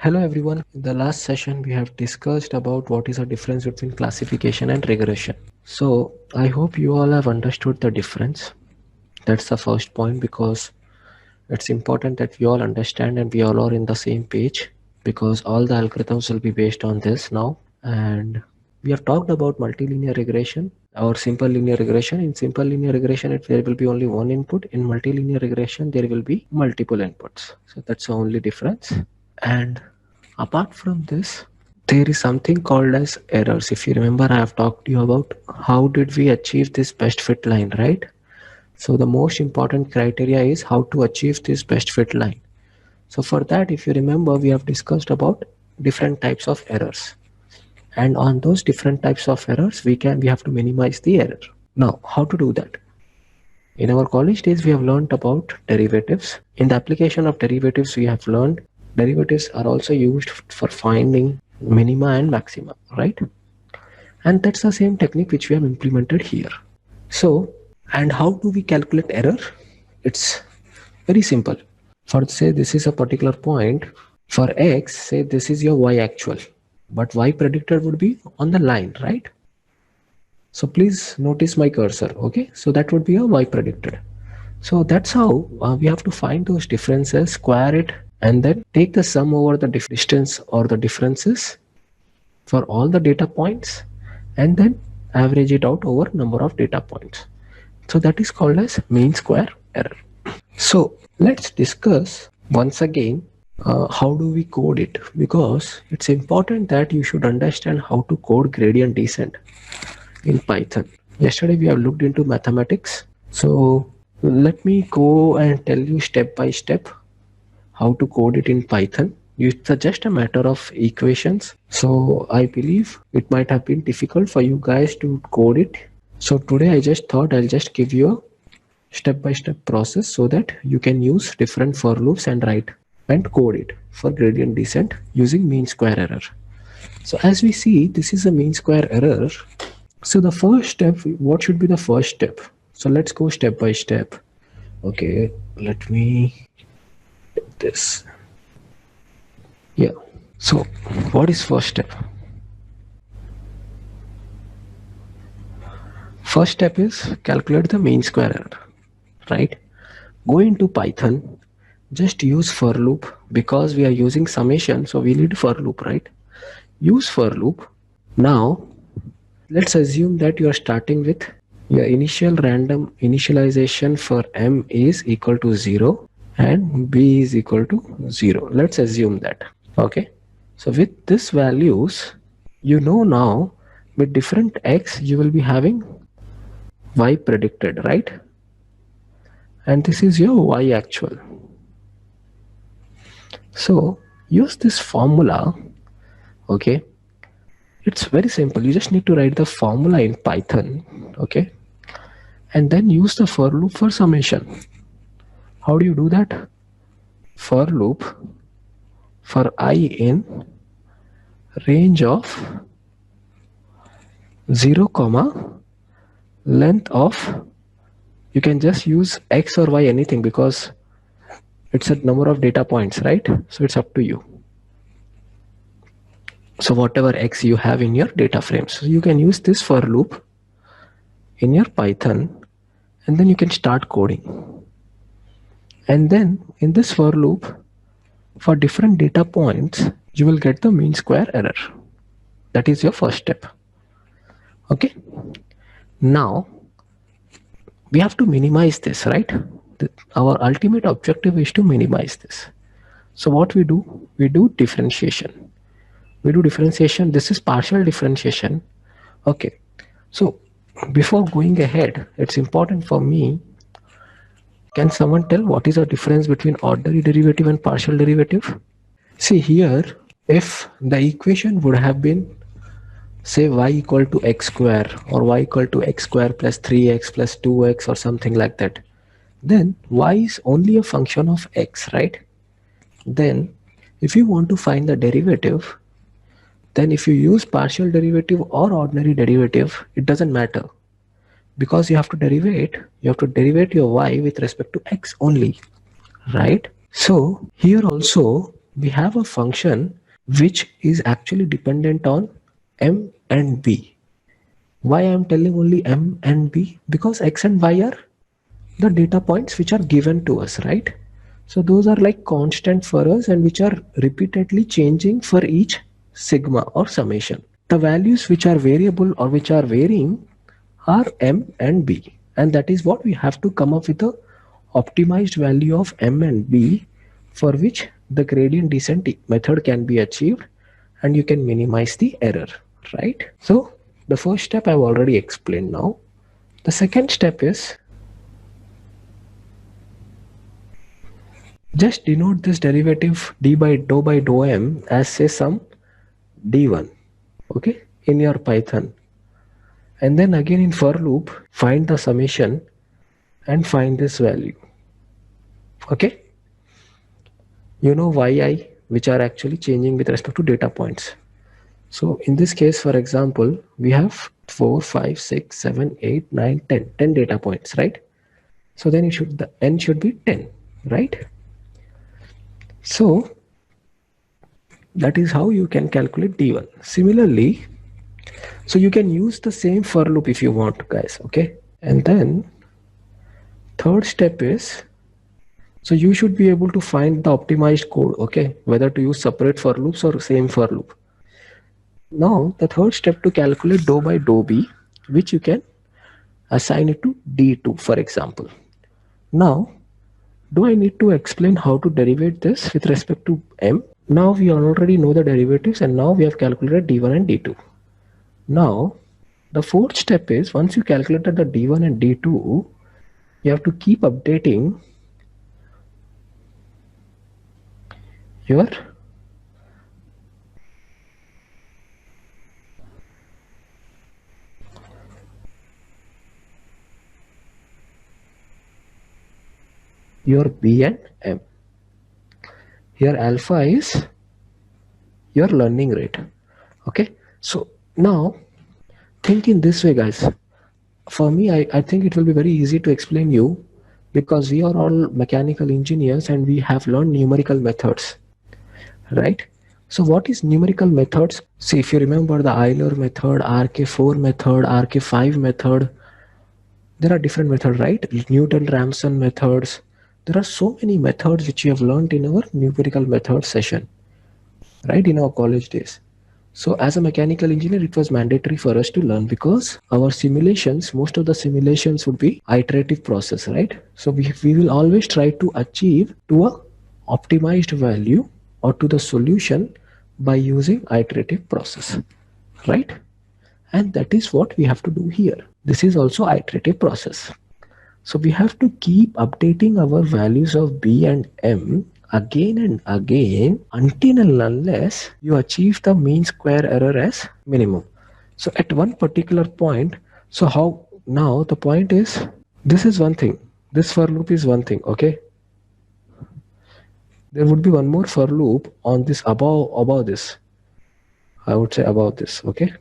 Hello everyone. In the last session we have discussed about what is the difference between classification and regression. So I hope you all have understood the difference. That's the first point because it's important that we all understand and we all are in the same page because all the algorithms will be based on this now. And we have talked about multilinear regression or simple linear regression. In simple linear regression, there will be only one input. In multilinear regression, there will be multiple inputs. So that's the only difference. And apart from this, there is something called as errors. If you remember, I have talked to you about how did we achieve this best fit line, right? So the most important criteria is how to achieve this best fit line. So for that, if you remember, we have discussed about different types of errors. And on those different types of errors, we have to minimize the error. Now, how to do that? In our college days, we have learned about derivatives. In the application of derivatives, we have learned derivatives are also used for finding minima and maxima, right? And that's the same technique which we have implemented here. So, and how do we calculate error? It's very simple. For say this is a particular point, for x, say this is your y actual, but y predicted would be on the line, right? So please notice my cursor, okay? So that would be a y predicted. So that's how we have to find those differences, square it, and then take the sum over the distance or the differences for all the data points, and then average it out over number of data points. So that is called as mean square error. So let's discuss once again how do we code it, because it's important that you should understand how to code gradient descent in Python. Yesterday we have looked into mathematics. So let me go and tell you step by step how to code it in Python. It's just a matter of equations. So I believe it might have been difficult for you guys to code it. So today I just thought I'll just give you a step-by-step process so that you can use different for loops and write and code it for gradient descent using mean square error. So as we see, this is a mean square error. So the first step, what should be the first step? So let's go step by step. Okay, let me take this. Yeah. So what is first step? First step is calculate the mean square error, right? Go into Python, just use for loop because we are using summation, so we need for loop, right? Use for loop. Now let's assume that you are starting with your initial random initialization for m is equal to 0 and b is equal to 0. Let's assume that. Okay. So with this values, you know now with different x you will be having y predicted, right? And this is your y actual. So use this formula. Okay, it's very simple. You just need to write the formula in Python. Okay, and then use the for loop for summation. How do you do that? For loop for I in range of 0 comma length of, you can just use x or y anything because it's a number of data points, right? So it's up to you. So whatever x you have in your data frame, so you can use this for loop in your Python, and then you can start coding. And then in this for loop, for different data points, you will get the mean square error. That is your first step. Okay. Now we have to minimize this, right? Our ultimate objective is to minimize this. So what we do differentiation. This is partial differentiation. Okay. So before going ahead, it's important for me, can someone tell what is the difference between ordinary derivative and partial derivative? See here, if the equation would have been say y equal to x square or y equal to x square plus 3x plus 2x or something like that, then y is only a function of x, right? Then if you want to find the derivative, then if you use partial derivative or ordinary derivative, it doesn't matter, because you have to derivate your y with respect to x only, right? So here also we have a function which is actually dependent on m and b. Why I am telling only m and b? Because x and y are the data points which are given to us, right? So those are like constant for us and which are repeatedly changing for each sigma or summation. The values which are variable or which are varying are m and b, and that is what we have to come up with a optimized value of m and b for which the gradient descent method can be achieved and you can minimize the error, right? So the first step I've already explained now. The second step is just denote this derivative d by dou m as say some d1, okay, in your Python. And then again in for loop, find the summation and find this value, okay? You know yi, which are actually changing with respect to data points. So in this case, for example, we have 4, 5, 6, 7, 8, 9, 10, 10 data points, right? So then the n should be 10, right? So that is how you can calculate d1. Similarly, so you can use the same for loop if you want, guys, okay? And then third step is, so you should be able to find the optimized code, okay? Whether to use separate for loops or same for loop. Now the third step to calculate dou by dou b, which you can assign it to d2, for example. Now, do I need to explain how to derivate this with respect to m? Now we already know the derivatives and now we have calculated d1 and d2. Now, the fourth step is, once you calculated the d1 and d2, you have to keep updating your b and m. Here alpha is your learning rate, okay? So now think in this way, guys. For me, I think it will be very easy to explain you because we are all mechanical engineers and we have learned numerical methods, right? So what is numerical methods? See, if you remember the Euler method, RK4 method, RK5 method, there are different methods, right? Newton-Raphson methods. There are so many methods which we have learned in our numerical method session, right, in our college days. So as a mechanical engineer, it was mandatory for us to learn because our simulations, most of the simulations would be iterative process, right? So we will always try to achieve to a optimized value or to the solution by using iterative process, right? And that is what we have to do here. This is also iterative process. So we have to keep updating our values of b and m again and again until and unless you achieve the mean square error as minimum. So at one particular point, so how now the point is, this is one thing, this for loop is one thing, okay? There would be one more for loop on this above this, I would say above this, okay?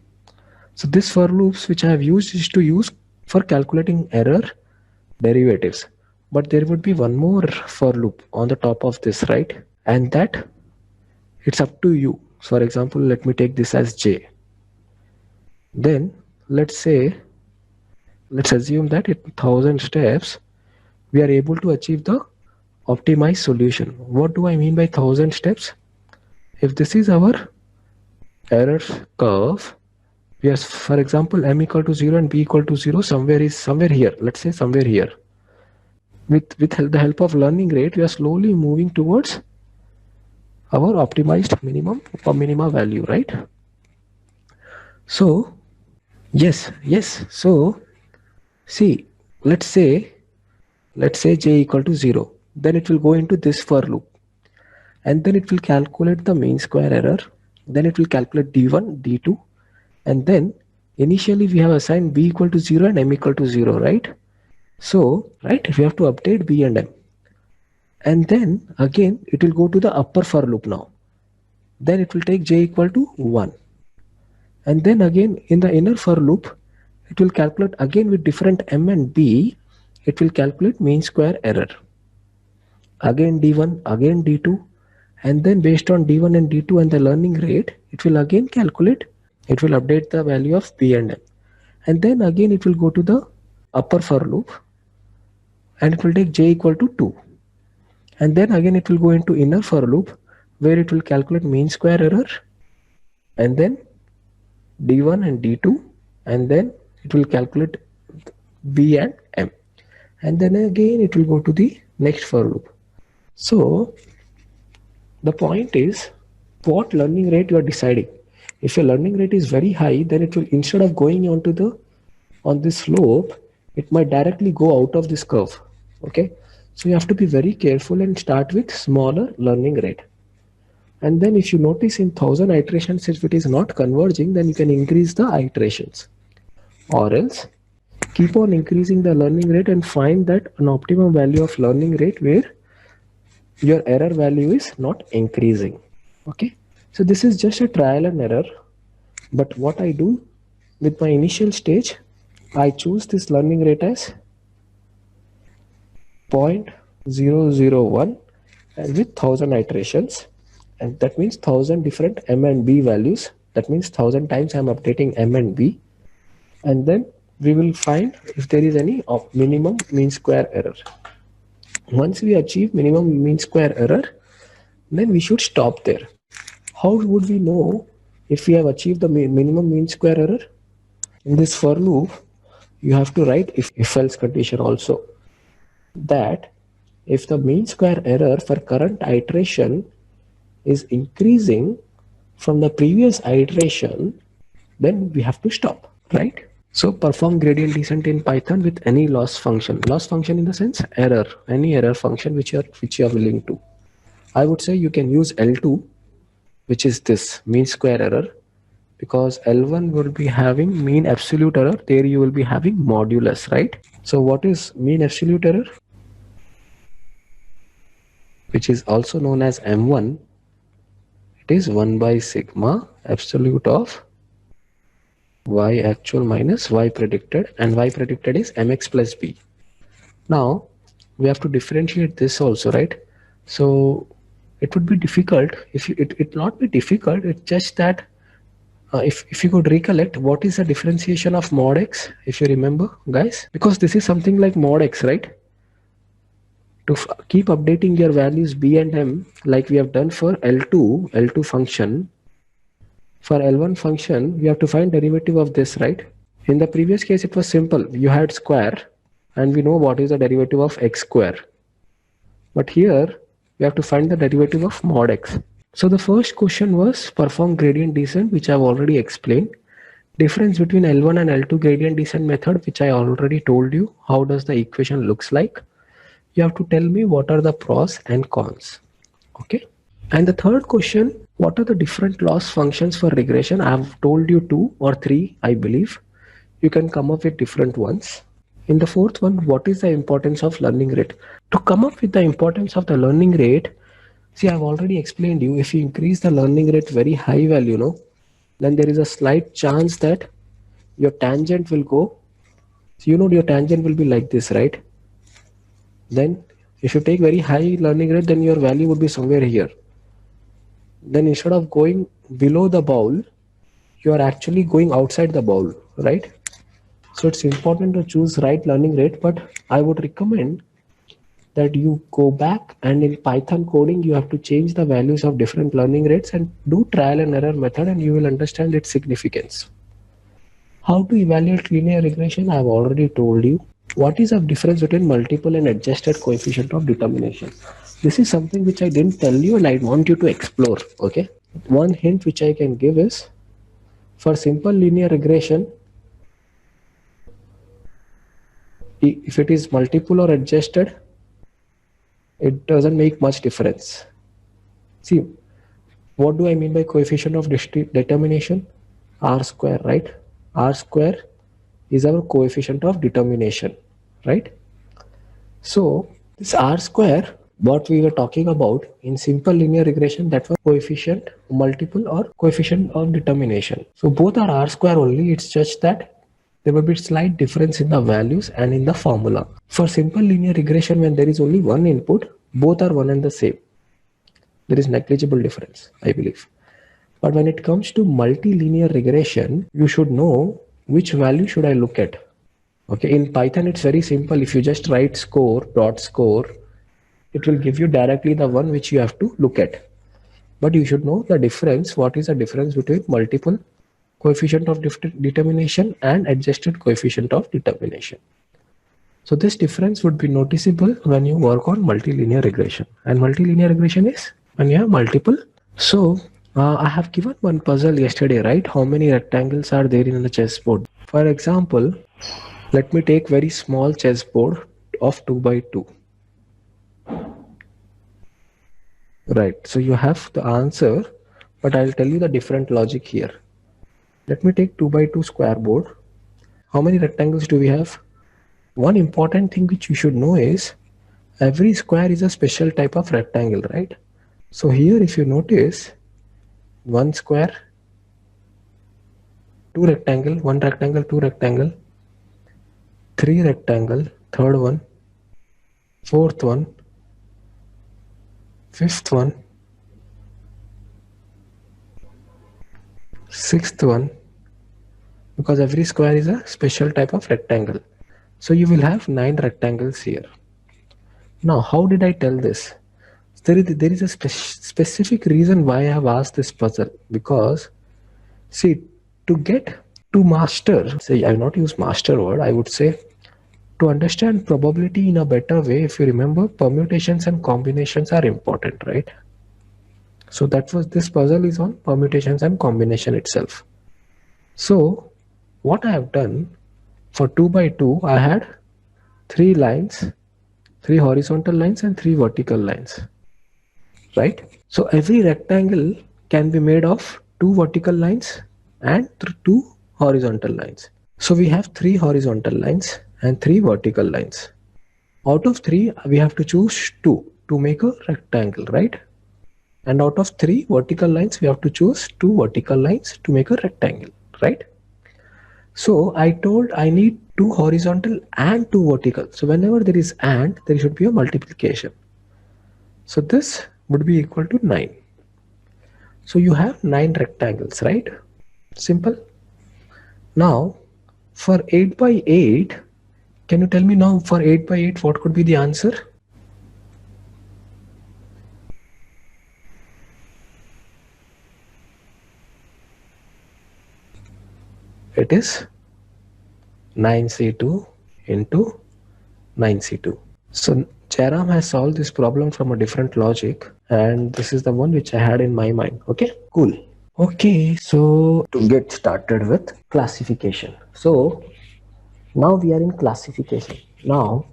So this for loops which I have used is to use for calculating error derivatives, but there would be one more for loop on the top of this, right? And that it's up to you. For example, let me take this as j. Then let's assume that in 1000 steps we are able to achieve the optimized solution. What do I mean by 1000 steps? If this is our error curve, we are, for example, m equal to 0 and b equal to 0, somewhere here, let's say somewhere here. With the help of learning rate, we are slowly moving towards our optimized minimum or minima value, right? So yes. So see, let's say j equal to 0, then it will go into this for loop and then it will calculate the mean square error, then it will calculate d1, d2, and then initially we have assigned b equal to 0 and m equal to 0, right? So right, we have to update b and m, and then again it will go to the upper for loop now, then it will take j equal to 1, and then again in the inner for loop it will calculate again with different m and b, it will calculate mean square error, again d1, again d2, and then based on D1 and D2 and the learning rate, it will again calculate, it will update the value of B and M, and then again it will go to the upper for loop and it will take j equal to 2, and then again it will go into inner for loop where it will calculate mean square error and then D1 and D2, and then it will calculate B and M, and then again it will go to the next for loop. So the point is what learning rate you are deciding. If your learning rate is very high, then it will, instead of going on this slope, it might directly go out of this curve. Okay, so you have to be very careful and start with smaller learning rate. And then if you notice in 1000 iterations, if it is not converging, then you can increase the iterations, or else keep on increasing the learning rate and find that an optimum value of learning rate where your error value is not increasing. Okay, so this is just a trial and error, but what I do with my initial stage, I choose this learning rate as 0.001 and with 1000 iterations, and that means 1000 different M and B values. That means 1000 times I'm updating M and B, and then we will find if there is any minimum mean square error. Once we achieve minimum mean square error, then we should stop there. How would we know if we have achieved the minimum mean square error? In this for loop, you have to write if else condition also, that if the mean square error for current iteration is increasing from the previous iteration, then we have to stop, right? So perform gradient descent in Python with any loss function. Loss function in the sense error, any error function which you are willing to. I would say you can use L2, which is this mean square error, because L1 will be having mean absolute error. There you will be having modulus, right? So what is mean absolute error? Which is also known as M1. It is 1 by sigma absolute of y actual minus y predicted, and y predicted is mx plus b. Now we have to differentiate this also, right? So it would be difficult if you, it not be difficult, it's just that if you could recollect what is the differentiation of mod x, if you remember guys, because this is something like mod x, right? To keep updating your values b and m like we have done for L2 function. For L1 function, we have to find derivative of this, right? In the previous case, it was simple. You had square, and we know what is the derivative of x square. But here, we have to find the derivative of mod x. So the first question was perform gradient descent, which I've already explained. Difference between L1 and L2 gradient descent method, which I already told you. How does the equation looks like? You have to tell me what are the pros and cons. Okay. And the third question, what are the different loss functions for regression? I have told you 2 or 3, I believe. You can come up with different ones. In the fourth one, what is the importance of learning rate? To come up with the importance of the learning rate, see, I've already explained you, if you increase the learning rate very high value, then there is a slight chance that your tangent will go. So your tangent will be like this, right? Then if you take very high learning rate, then your value would be somewhere here. Then instead of going below the bowl, you are actually going outside the bowl, right? So it's important to choose right learning rate, but I would recommend that you go back and in Python coding, you have to change the values of different learning rates and do trial and error method, and you will understand its significance. How to evaluate linear regression? I've already told you. What is the difference between multiple and adjusted coefficient of determination? This is something which I didn't tell you and I want you to explore, okay? One hint which I can give is, for simple linear regression, if it is multiple or adjusted, it doesn't make much difference. See, what do I mean by coefficient of determination? R square, right? R square is our coefficient of determination, right? So this R square, what we were talking about in simple linear regression, that was coefficient multiple or coefficient of determination. So both are R square only. It's just that there will be slight difference in the values and in the formula. For simple linear regression, when there is only one input, both are one and the same. There is negligible difference, I believe. But when it comes to multilinear regression, you should know which value should I look at. Okay, in Python, it's very simple. If you just write score dot score, it will give you directly the one which you have to look at. But you should know the difference. What is the difference between multiple coefficient of determination and adjusted coefficient of determination? So this difference would be noticeable when you work on multilinear regression. And multilinear regression is when you have multiple. So I have given one puzzle yesterday, right? How many rectangles are there in the chessboard? For example, let me take very small chessboard of 2 by 2. Right, so you have the answer, but I'll tell you the different logic here. Let me take 2 by 2 square board. How many rectangles do we have? One important thing which you should know is every square is a special type of rectangle, right? So here if you notice, one square, two rectangle, one rectangle, two rectangle, three rectangle, third one, fourth one, fifth one, sixth one, because every square is a special type of rectangle. So you will have 9 rectangles here. Now, how did I tell this? There is a specific reason why I have asked this puzzle, because see, to get to master, say I will not use master word, I would say to understand probability in a better way, if you remember, permutations and combinations are important, right? So this puzzle is on permutations and combination itself. So what I have done for 2 by 2, I had 3 lines, 3 horizontal lines and 3 vertical lines, right? So every rectangle can be made of 2 vertical lines and 2 horizontal lines. So we have 3 horizontal lines and 3 vertical lines. Out of 3, we have to choose 2 to make a rectangle, right? And out of 3 vertical lines, we have to choose 2 vertical lines to make a rectangle, right? So I told I need 2 horizontal and 2 vertical. So whenever there is and, there should be a multiplication. So this would be equal to 9. So you have 9 rectangles, right? Simple. Now for 8 by 8, can you tell me now for 8 by 8 what could be the answer? It is 9c2 into 9c2. So Jairam has solved this problem from a different logic, and this is the one which I had in my mind. Okay, cool. Okay, so to get started with classification. So now we are in classification. Now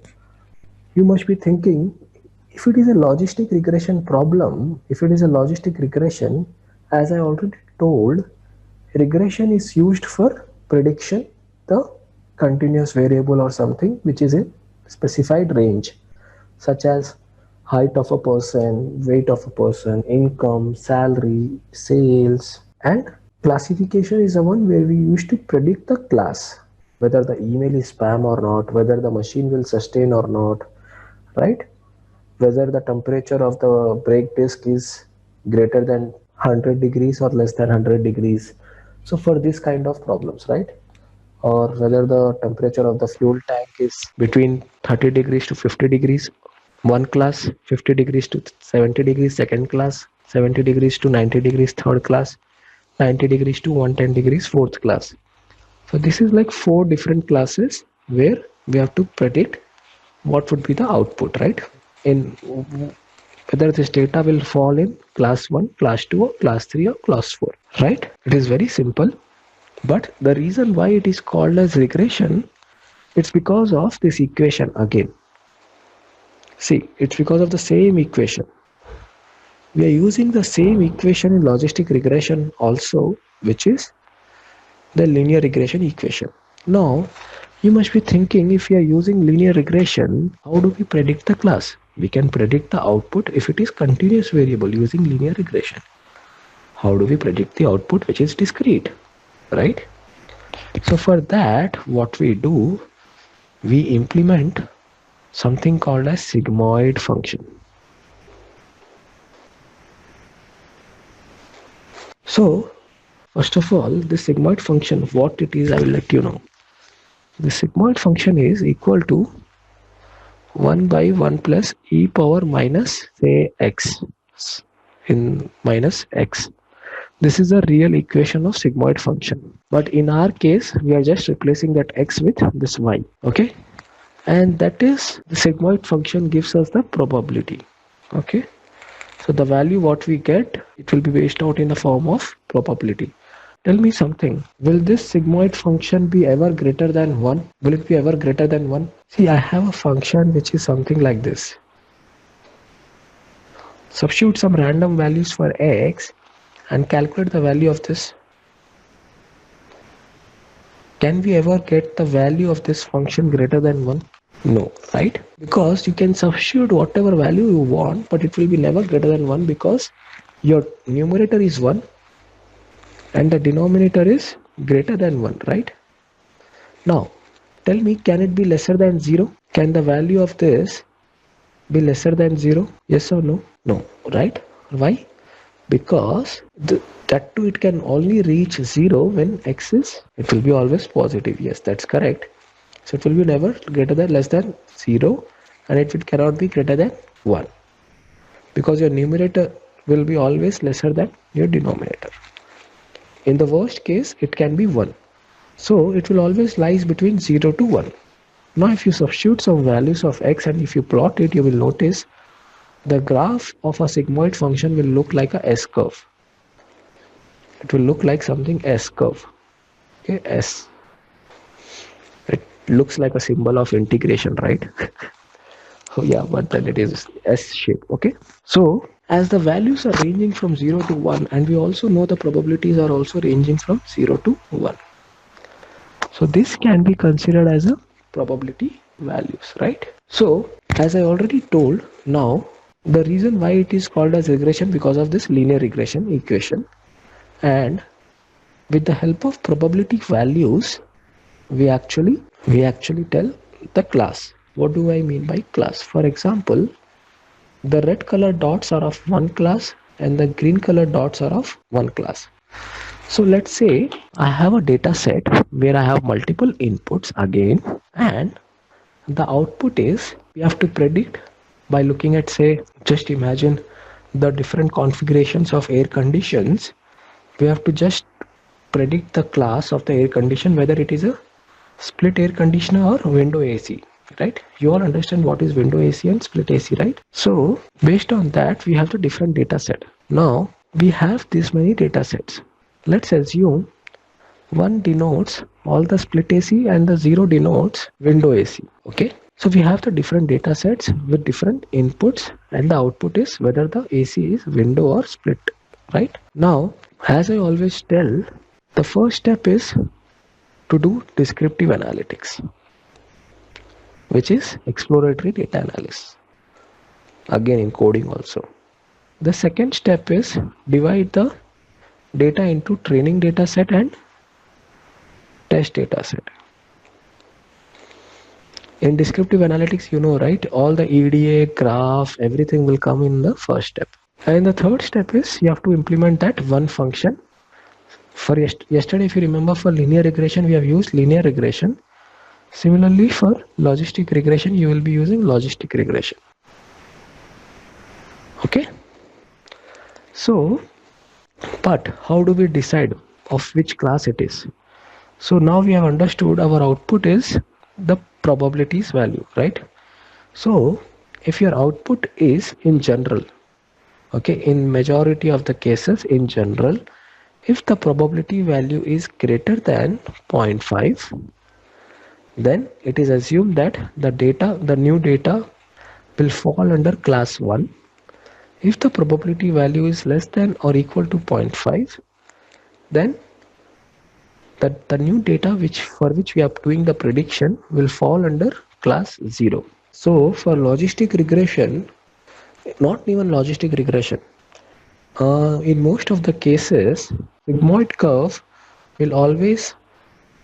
you must be thinking, if it is a logistic regression problem, if it is a logistic regression, as I already told, regression is used for prediction the continuous variable or something which is in specified range, such as height of a person, weight of a person, income, salary, sales. And classification is the one where we used to predict the class, whether the email is spam or not, whether the machine will sustain or not, right? Whether the temperature of the brake disc is greater than 100 degrees or less than 100 degrees. So for this kind of problems, right? Or whether the temperature of the fuel tank is between 30 degrees to 50 degrees, one class, 50 degrees to 70 degrees, second class, 70 degrees to 90 degrees, third class, 90 degrees to 110 degrees, fourth class. So this is like 4 different classes where we have to predict what would be the output, right? In whether this data will fall in class 1, class 2 or class 3 or class 4, right? It is very simple. But the reason why it is called as regression, it's because of this equation again. See, it's because of the same equation. We are using the same equation in logistic regression also, which is the linear regression equation. Now, you must be thinking, if we are using linear regression, how do we predict the class? We can predict the output if it is continuous variable using linear regression. How do we predict the output which is discrete, right? So for that, what we do, we implement something called as sigmoid function. So first of all, the sigmoid function, what it is, I will let you know. The sigmoid function is equal to 1 by 1 plus e power minus say x in minus x. This is a real equation of sigmoid function. But in our case, we are just replacing that x with this y. Okay. And that is the sigmoid function gives us the probability. Okay. So the value what we get, it will be based out in the form of probability. Tell me something. Will this sigmoid function be ever greater than 1? Will it be ever greater than 1? See, I have a function which is something like this. Substitute some random values for x and calculate the value of this. Can we ever get the value of this function greater than 1? No, right? Because you can substitute whatever value you want, but it will be never greater than 1 because your numerator is 1 and the denominator is greater than 1, right? Now, tell me, can it be lesser than 0? Can the value of this be lesser than 0? Yes or no? No, right? Why? Because that too, it can only reach 0 when x is, it will be always positive. Yes, that's correct. So it will be never greater than less than 0 and it cannot be greater than 1 because your numerator will be always lesser than your denominator. In the worst case, it can be 1. So it will always lies between 0 to 1. Now if you substitute some values of x and if you plot it, you will notice the graph of a sigmoid function will look like a S curve. It will look like something S curve. Okay, S. It looks like a symbol of integration, right? Oh yeah, but then it is S shape. Okay. So as the values are ranging from 0 to 1 and we also know the probabilities are also ranging from 0 to 1. So this can be considered as a probability values, right? So as I already told, now the reason why it is called as regression because of this linear regression equation, and with the help of probability values we actually tell the class. What do I mean by class? For example, the red color dots are of one class and the green color dots are of one class. So let's say I have a data set where I have multiple inputs again, and the output is, we have to predict by looking at, say, just imagine the different configurations of air conditions. We have to just predict the class of the air condition, whether it is a split air conditioner or window AC, right? You all understand what is window AC and split AC, right? So based on that, we have the different data set. Now we have this many data sets. Let's assume 1 denotes all the split AC and the 0 denotes window AC. Okay. So we have the different data sets with different inputs and the output is whether the AC is window or split, right? Now, as I always tell, the first step is to do descriptive analytics, which is exploratory data analysis. Again in coding also. The second step is divide the data into training data set and test data set. In descriptive analytics, you know, right? All the EDA, graph, everything will come in the first step. And the third step is you have to implement that one function. For yesterday, if you remember, for linear regression, we have used linear regression. Similarly, for logistic regression, you will be using logistic regression. Okay. So, but how do we decide of which class it is? So now we have understood our output is the probabilities value, right? So if your output is in general, okay, in majority of the cases in general, if the probability value is greater than 0.5, then it is assumed that the new data will fall under class 1. If the probability value is less than or equal to 0.5, then the new data for which we are doing the prediction will fall under class 0. So for logistic regression, not even logistic regression, in most of the cases, sigmoid curve will always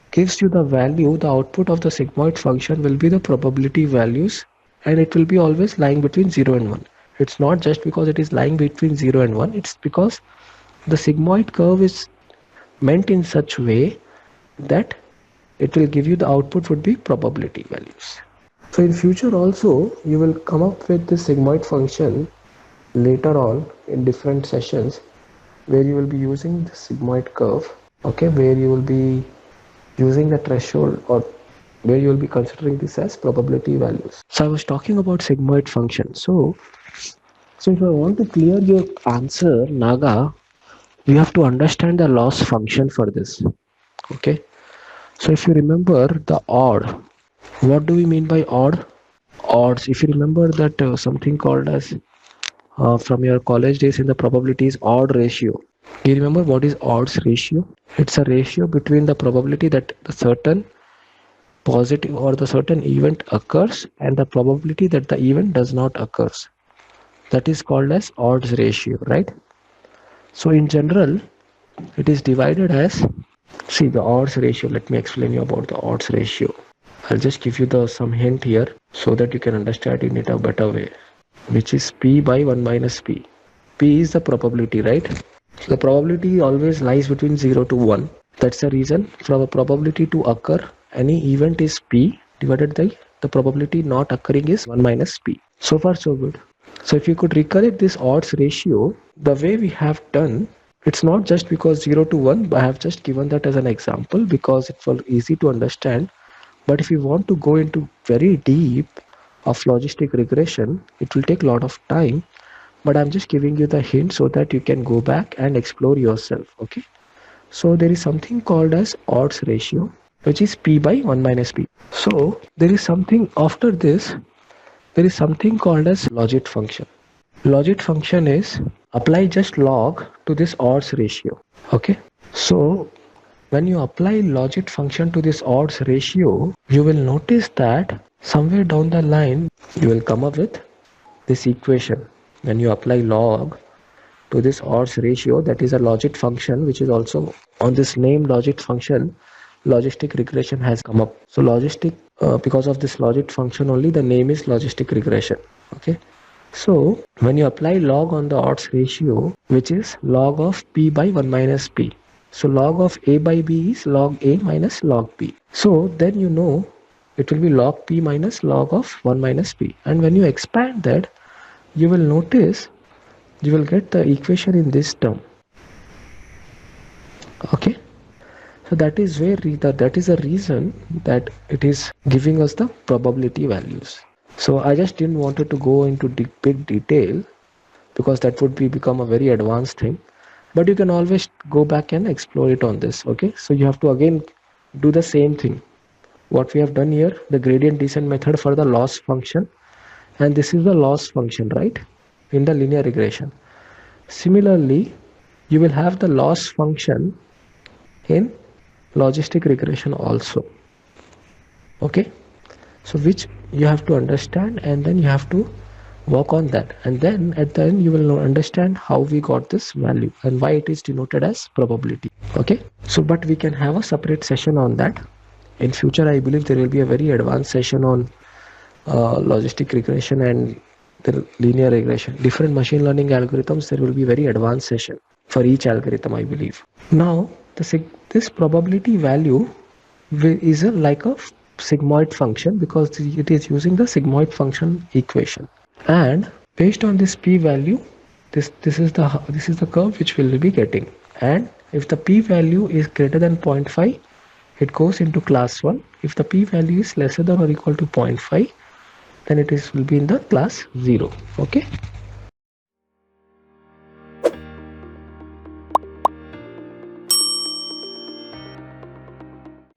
gives you the value, the output of the sigmoid function will be the probability values, and it will be always lying between 0 and 1. It's not just because it is lying between 0 and 1, it's because the sigmoid curve is meant in such way that it will give you the output would be probability values. So in future also you will come up with the sigmoid function later on in different sessions where you will be using the sigmoid curve, okay, where you will be using the threshold or where you will be considering this as probability values. So I was talking about sigmoid function. So if I want to clear your answer, Naga, you have to understand the loss function for this. Okay. So if you remember the odd, what do we mean by odd? Odds. If you remember that something called as from your college days in the probabilities odd ratio. Do you remember what is odds ratio? It's a ratio between the probability that the certain positive or the certain event occurs and the probability that the event does not occurs. That is called as odds ratio, right? So in general, it is divided as, see the odds ratio. Let me explain you about the odds ratio. I'll just give you the some hint here so that you can understand it in a better way, which is P by 1 minus P. P is the probability, right? So the probability always lies between 0 to 1. That's the reason from a probability to occur, any event is P divided by the probability not occurring is 1 minus P. So far so good. So if you could recollect this odds ratio, the way we have done, it's not just because 0 to 1, but I have just given that as an example because it was easy to understand. But if you want to go into very deep of logistic regression, it will take a lot of time. But I'm just giving you the hint so that you can go back and explore yourself. Okay. So there is something called as odds ratio, which is P by 1 minus P. So there is something after this, there is something called as logit function. Logit function is apply just log to this odds ratio. Okay. So when you apply logit function to this odds ratio, you will notice that somewhere down the line, you will come up with this equation. When you apply log to this odds ratio, that is a logit function, which is also on this name logit function, logistic regression has come up. So logistic, because of this logit function only, the name is logistic regression. Okay. So when you apply log on the odds ratio, which is log of P by 1 minus P. So log of A by B is log A minus log B. So then you know it will be log P minus log of 1 minus P. And when you expand that, you will notice you will get the equation in this term. Okay. So that is where that is a reason that it is giving us the probability values. So I just didn't wanted to go into big detail because that would become a very advanced thing. But you can always go back and explore it on this. Okay. So you have to again do the same thing. What we have done here, the gradient descent method for the loss function. And this is the loss function, right? In the linear regression. Similarly, you will have the loss function in logistic regression also. Okay. So which you have to understand and then you have to work on that. And then at the end you will understand how we got this value and why it is denoted as probability. Okay. So but we can have a separate session on that. In future, I believe there will be a very advanced session on logistic regression and the linear regression. Different machine learning algorithms, there will be very advanced session for each algorithm, I believe. Now, this probability value is like a sigmoid function because it is using the sigmoid function equation. And based on this p-value, this is the curve which we will be getting. And if the p-value is greater than 0.5, it goes into class 1. If the p-value is lesser than or equal to 0.5, then it will be in the class 0. Okay.